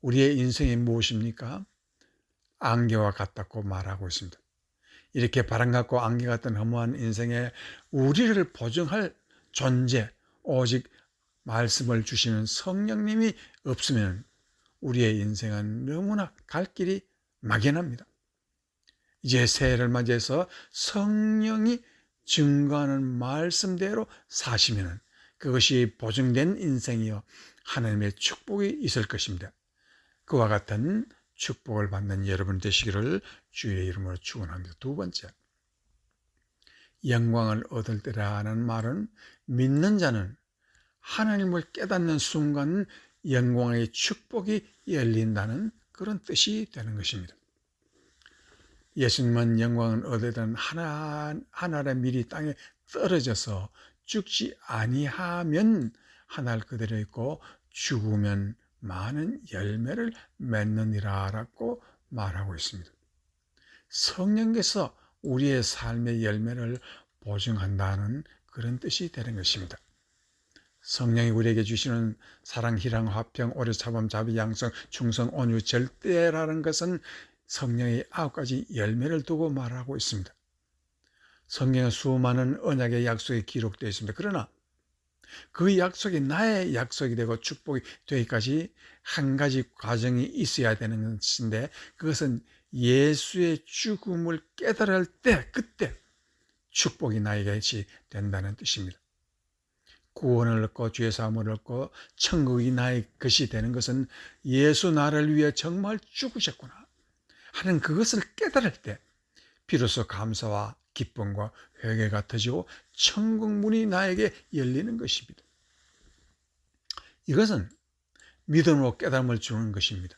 우리의 인생이 무엇입니까? 안개와 같다고 말하고 있습니다. 이렇게 바람 같고 안개 같은 허무한 인생에 우리를 보증할 존재, 오직 말씀을 주시는 성령님이 없으면 우리의 인생은 너무나 갈 길이 막연합니다. 이제 새해를 맞이해서 성령이 증거하는 말씀대로 사시면 그것이 보증된 인생이요 하나님의 축복이 있을 것입니다. 그와 같은 축복을 받는 여러분 되시기를 주의 이름으로 축원합니다. 두 번째, 영광을 얻을 때라는 말은 믿는 자는 하나님을 깨닫는 순간 영광의 축복이 열린다는 그런 뜻이 되는 것입니다. 예수님은 영광을 얻으려는 하늘의 밀이 땅에 떨어져서 죽지 아니하면 하늘 그대로 있고 죽으면 많은 열매를 맺느니라 라고 말하고 있습니다. 성령께서 우리의 삶의 열매를 보증한다는 그런 뜻이 되는 것입니다. 성령이 우리에게 주시는 사랑, 희랑, 화평, 오래 참음, 자비, 양성, 충성, 온유, 절대라는 것은 성령의 9가지 열매를 두고 말하고 있습니다. 성경에 수많은 언약의 약속이 기록되어 있습니다. 그러나 그 약속이 나의 약속이 되고 축복이 되기까지 한 가지 과정이 있어야 되는 것인데, 그것은 예수의 죽음을 깨달을 때, 그때 축복이 나에게 된다는 뜻입니다. 구원을 얻고 주의 사함을 얻고 천국이 나의 것이 되는 것은 예수 나를 위해 정말 죽으셨구나 하는 그것을 깨달을 때 비로소 감사와 기쁨과 회개가 터지고 천국 문이 나에게 열리는 것입니다. 이것은 믿음으로 깨달음을 주는 것입니다.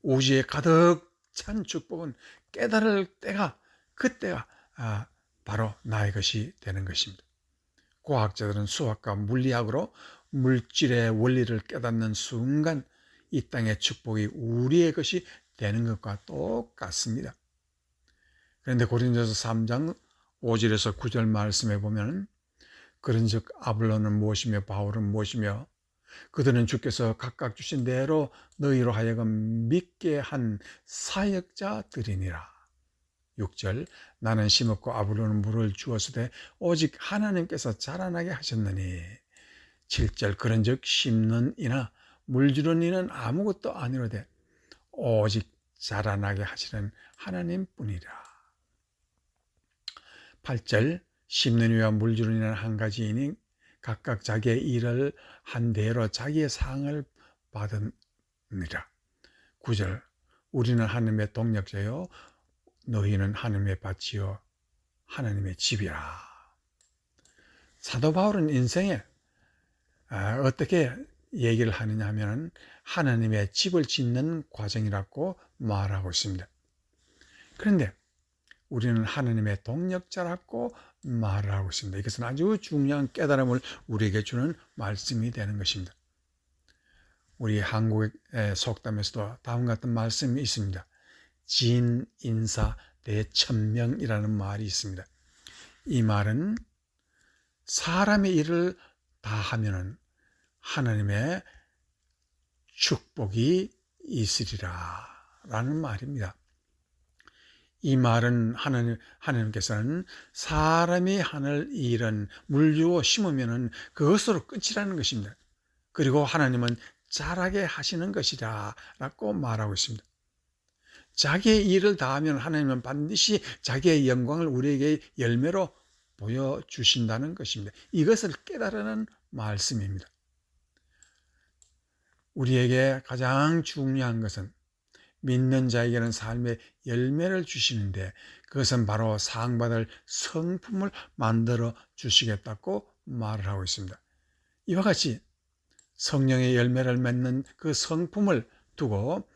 우주에 가득 찬 축복은 깨달을 때가, 그때가 바로 나의 것이 되는 것입니다. 과학자들은 수학과 물리학으로 물질의 원리를 깨닫는 순간 이 땅의 축복이 우리의 것이 되는 것과 똑같습니다. 그런데 고린도서 3장 5절에서 9절 말씀에 보면, 그런즉 아볼로는 무엇이며 바울은 무엇이며 그들은 주께서 각각 주신 대로 너희로 하여금 믿게 한 사역자들이니라. 6절 나는 심었고 아볼로는 물을 주었으되 오직 하나님께서 자라나게 하셨느니. 7절 그런즉 심는 이나 물주는 이는 아무것도 아니로되 오직 자라나게 하시는 하나님뿐이라. 8절 심는 이와 물주는 이는 한 가지이니 각각 자기의 일을 한 대로 자기의 상을 받으니라. 9절 우리는 하나님의 동력자요 너희는 하나님의 밭이요 하나님의 집이라. 사도 바울은 인생에 어떻게 얘기를 하느냐 하면 하나님의 집을 짓는 과정이라고 말하고 있습니다. 그런데 우리는 하나님의 동력자라고 말을 하고 있습니다. 이것은 아주 중요한 깨달음을 우리에게 주는 말씀이 되는 것입니다. 우리 한국의 속담에서도 다음과 같은 말씀이 있습니다. 진, 인사, 대천명이라는 말이 있습니다. 이 말은 사람의 일을 다 하면은 하나님의 축복이 있으리라 라는 말입니다. 이 말은 하나님께서는 사람이 하는 일은 물 주어 심으면 그것으로 끝이라는 것입니다. 그리고 하나님은 자라게 하시는 것이라 라고 말하고 있습니다. 자기의 일을 다하면 하나님은 반드시 자기의 영광을 우리에게 열매로 보여주신다는 것입니다. 이것을 깨달으는 말씀입니다. 우리에게 가장 중요한 것은 믿는 자에게는 삶의 열매를 주시는데 그것은 바로 사랑받을 성품을 만들어 주시겠다고 말을 하고 있습니다. 이와 같이 성령의 열매를 맺는 그 성품을 두고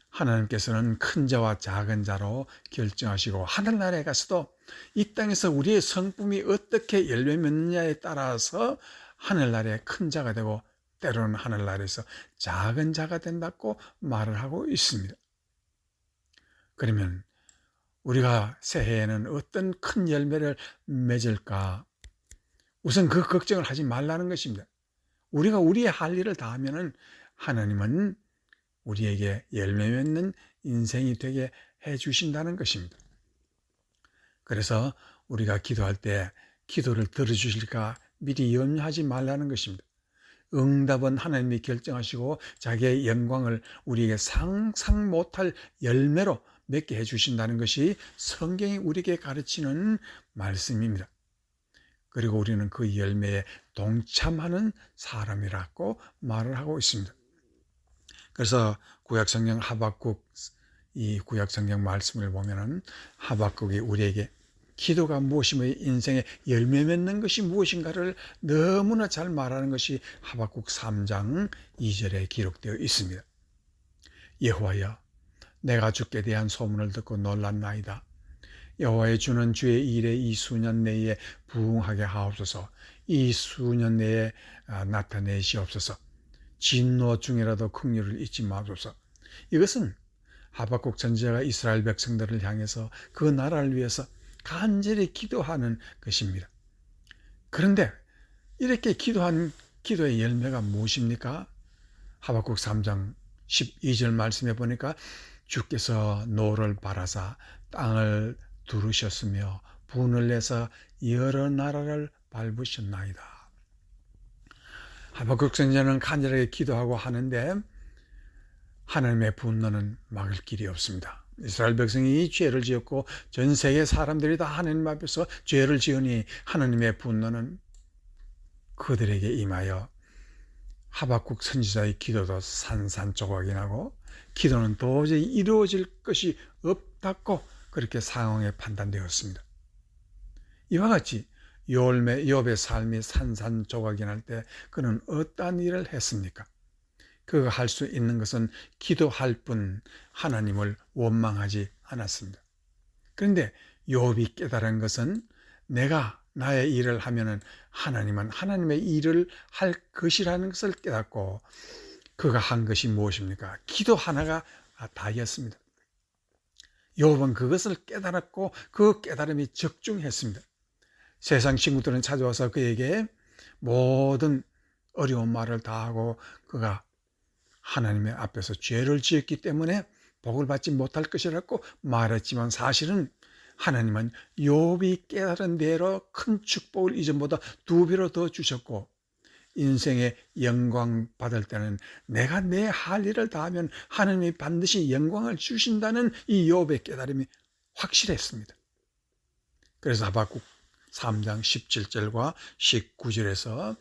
하나님께서는 큰 자와 작은 자로 결정하시고 하늘나라에 가서도 이 땅에서 우리의 성품이 어떻게 열매 맺느냐에 따라서 하늘나라의 큰 자가 되고 때로는 하늘나라에서 작은 자가 된다고 말을 하고 있습니다. 그러면 우리가 새해에는 어떤 큰 열매를 맺을까? 우선 그 걱정을 하지 말라는 것입니다. 우리가 우리의 할 일을 다 하면은 하나님은 우리에게 열매 맺는 인생이 되게 해 주신다는 것입니다. 그래서 우리가 기도할 때 기도를 들어주실까 미리 염려하지 말라는 것입니다. 응답은 하나님이 결정하시고 자기의 영광을 우리에게 상상 못할 열매로 맺게 해주신다는 것이 성경이 우리에게 가르치는 말씀입니다. 그리고 우리는 그 열매에 동참하는 사람이라고 말을 하고 있습니다. 그래서 구약성경 하박국, 이 구약성경 말씀을 보면은 하박국이 우리에게 기도가 무엇이며 인생의 열매 맺는 것이 무엇인가를 너무나 잘 말하는 것이 하박국 3장 2절에 기록되어 있습니다. 여호와여, 내가 주께 대한 소문을 듣고 놀랐나이다. 여호와의 주는 주의 일에 이 수년 내에 부응하게 하옵소서. 이 수년 내에 나타내시옵소서. 진노 중이라도 긍휼을 잊지 마옵소서. 이것은 하박국 선지자가 이스라엘 백성들을 향해서 그 나라를 위해서 간절히 기도하는 것입니다. 그런데 이렇게 기도한 기도의 열매가 무엇입니까? 하박국 3장 12절 말씀해 보니까 주께서 노를 바라사 땅을 두르셨으며 분을 내서 여러 나라를 밟으셨나이다. 하박국 선지자는 간절하게 기도하고 하는데 하나님의 분노는 막을 길이 없습니다. 이스라엘 백성이 죄를 지었고 전 세계 사람들이 다 하나님 앞에서 죄를 지으니 하나님의 분노는 그들에게 임하여 하박국 선지자의 기도도 산산조각이 나고 기도는 도저히 이루어질 것이 없다고 그렇게 상황에 판단되었습니다. 이와 같이 욥의 삶이 산산조각이 날 때 그는 어떠한 일을 했습니까? 그가 할 수 있는 것은 기도할 뿐 하나님을 원망하지 않았습니다. 그런데 욥이 깨달은 것은 내가 나의 일을 하면은 하나님은 하나님의 일을 할 것이라는 것을 깨닫고 그가 한 것이 무엇입니까? 기도 하나가 다였습니다. 욥은 그것을 깨달았고 그 깨달음이 적중했습니다. 세상 친구들은 찾아와서 그에게 모든 어려운 말을 다 하고 그가 하나님의 앞에서 죄를 지었기 때문에 복을 받지 못할 것이라고 말했지만 사실은 하나님은 욥이 깨달은 대로 큰 축복을 이전보다 2배로 더 주셨고 인생의 영광 받을 때는 내가 내 할 일을 다하면 하나님이 반드시 영광을 주신다는 이 욥의 깨달음이 확실했습니다. 그래서 하박국 3장 17절과 19절에서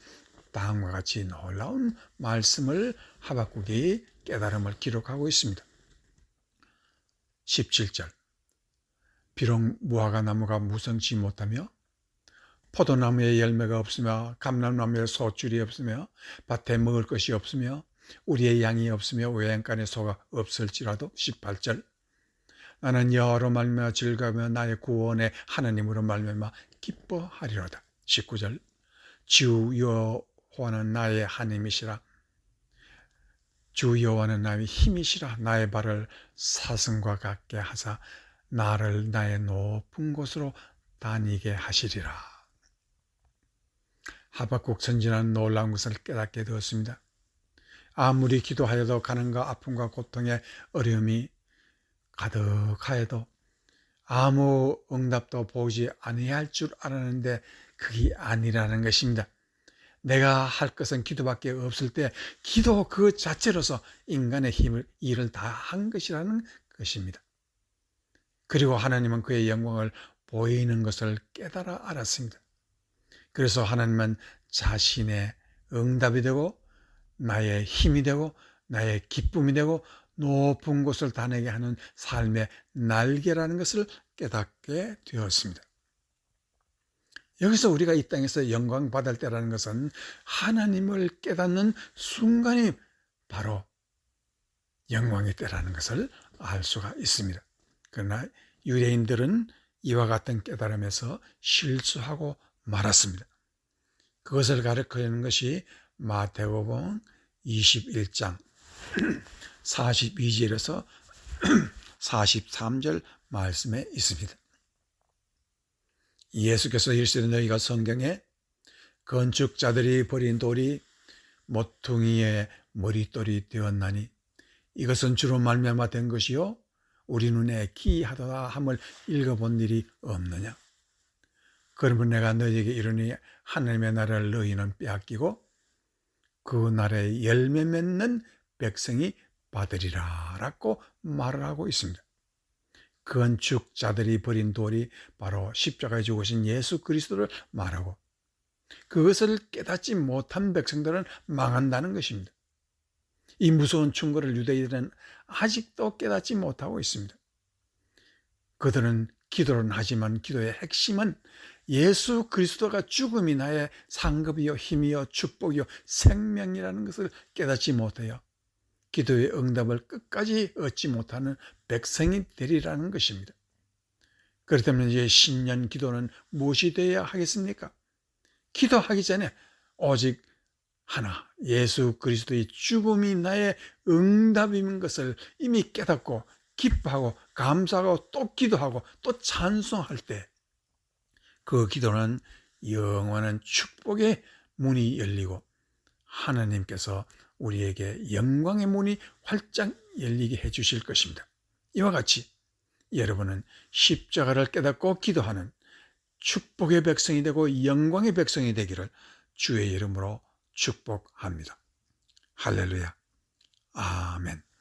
다음과 같이 놀라운 말씀을 하박국이 깨달음을 기록하고 있습니다. 17절 비록 무화과나무가 무성치 못하며 포도나무에 열매가 없으며 감람나무에 소줄이 없으며 밭에 먹을 것이 없으며 우리의 양이 없으며 외양간에 소가 없을지라도 18절 나는 여호와로 말미암아 즐거우며 나의 구원의 하나님으로 말미암아 기뻐하리로다. 19절 주 여호와는 나의 하나님이시라. 주 여호와는 나의 힘이시라. 나의 발을 사슴과 같게 하사 나를 나의 높은 곳으로 다니게 하시리라. 하박국 선지자는 놀라운 것을 깨닫게 되었습니다. 아무리 기도하여도 가난과 아픔과 고통에 어려움이 가득하여도 아무 응답도 보지 아니할 줄 알았는데 그게 아니라는 것입니다. 내가 할 것은 기도밖에 없을 때 기도 그 자체로서 인간의 일을 다 한 것이라는 것입니다. 그리고 하나님은 그의 영광을 보이는 것을 깨달아 알았습니다. 그래서 하나님은 자신의 응답이 되고 나의 힘이 되고 나의 기쁨이 되고 높은 곳을 다니게 하는 삶의 날개라는 것을 깨닫게 되었습니다. 여기서 우리가 이 땅에서 영광 받을 때라는 것은 하나님을 깨닫는 순간이 바로 영광의 때라는 것을 알 수가 있습니다. 그러나 유대인들은 이와 같은 깨달음에서 실수하고 말았습니다. 그것을 가르치는 것이 마태복음 21장 42절에서 43절 말씀에 있습니다. 예수께서 이르시되 너희가 성경에 건축자들이 버린 돌이 모퉁이의 머릿돌이 되었나니 이것은 주로 말미암아 된 것이요 우리 눈에 기이하다 함을 읽어본 일이 없느냐. 그러면 내가 너희에게 이르니 하나님의 나라를 너희는 빼앗기고 그 나라에 열매 맺는 백성이 받으리라 라고 말을 하고 있습니다. 건축자들이 버린 돌이 바로 십자가에 죽으신 예수 그리스도를 말하고 그것을 깨닫지 못한 백성들은 망한다는 것입니다. 이 무서운 충고를 유대인들은 아직도 깨닫지 못하고 있습니다. 그들은 기도는 하지만 기도의 핵심은 예수 그리스도가 죽음이 나의 상급이요 힘이요 축복이요 생명이라는 것을 깨닫지 못해요. 기도의 응답을 끝까지 얻지 못하는 백성이 되리라는 것입니다. 그렇다면 이제 신년 기도는 무엇이 되어야 하겠습니까? 기도하기 전에 오직 하나, 예수 그리스도의 죽음이 나의 응답인 것을 이미 깨닫고 기뻐하고 감사하고 또 기도하고 또 찬송할 때 그 기도는 영원한 축복의 문이 열리고 하나님께서 우리에게 영광의 문이 활짝 열리게 해 주실 것입니다. 이와 같이 여러분은 십자가를 깨닫고 기도하는 축복의 백성이 되고 영광의 백성이 되기를 주의 이름으로 축복합니다. 할렐루야. 아멘.